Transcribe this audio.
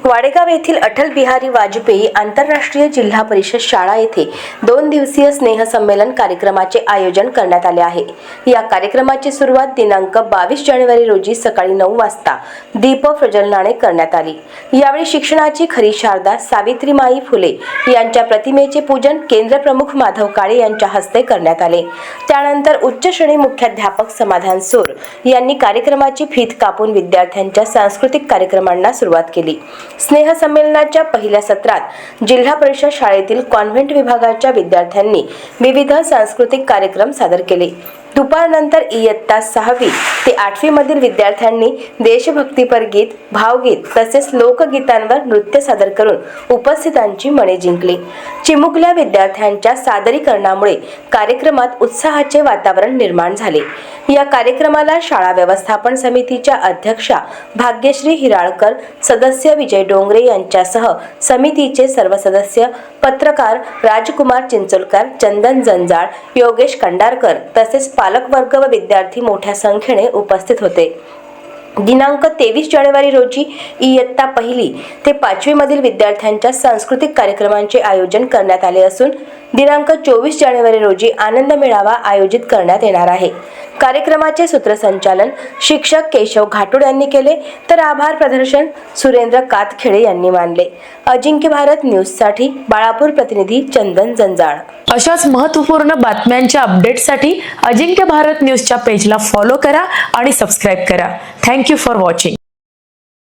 वाडेगाव येथील अटल बिहारी वाजपेयी आंतरराष्ट्रीय जिल्हा परिषद शाळा येथे 2 दिवसीय स्नेहसंमेलन कार्यक्रमाचे आयोजन करण्यात आले आहे। या कार्यक्रमाची सुरुवात दिनांक 22 जानेवारी रोजी सकाळी 9 वाजता दीप प्रज्वलनाने करण्यात आली। यावेळी शिक्षणाची खरी शारदा सावित्रीमाई फुले यांच्या प्रतिमेचे पूजन केंद्रप्रमुख माधव काळे यांच्या हस्ते करण्यात आले। त्यानंतर उच्च श्रेणी मुख्याध्यापक समाधान सोर यांनी कार्यक्रमाची फीत कापून विद्यार्थ्यांच्या सांस्कृतिक कार्यक्रमांना सुरुवात केली। स्नेह संमेलनाच्या पहिल्या सत्रात जिल्हा परिषद शाळेतील कॉन्व्हेंट विभागाच्या विद्यार्थ्यांनी विविध सांस्कृतिक कार्यक्रम सादर केले। दुपारनंतर इयत्ता 6वी ते 8वी मधील विद्यार्थ्यांनी देशभक्तीपर गीत, भावगीत तसेच लोकगीतांवर नृत्य सादर करून उपस्थितांची मने जिंकली। चिमुकल्या विद्यार्थ्यांच्या सादरीकरणामुळे कार्यक्रमात उत्साहाचे वातावरण निर्माण झाले। या कार्यक्रमाला शाळा व्यवस्थापन समितीच्या अध्यक्षा भाग्यश्री हिराळकर, सदस्य विजय डोंगरे यांच्यासह समितीचे सर्व सदस्य, पत्रकार राजकुमार चिंचोलकर, चंदन जंजाळ, योगेश कंडारकर तसेच पालकवर्ग व विद्यार्थी मोठ्या संख्येने उपस्थित होते। दिनांक 23 जानेवारी रोजी इयत्ता 1 ते 5वी मधील विद्यार्थ्यांच्या सांस्कृतिक कार्यक्रमांचे आयोजन करण्यात आले असून दिनांक 24 जानेवारी रोजी आनंद मेळावा आयोजित करण्यात येणार आहे। कार्यक्रमाचे सूत्रसंचालन शिक्षक केशव घाटुड यांनी केले, तर आभार प्रदर्शन सुरेंद्र कातखेडे यांनी मानले। अजिंक्य भारत न्यूजसाठी बाळापूर प्रतिनिधी चंदन जंजाळ। अशाच महत्त्वपूर्ण बातम्यांच्या अपडेटसाठी अजिंक्य भारत न्यूजच्या पेजला फॉलो करा आणि सबस्क्राइब करा। Thank you for watching.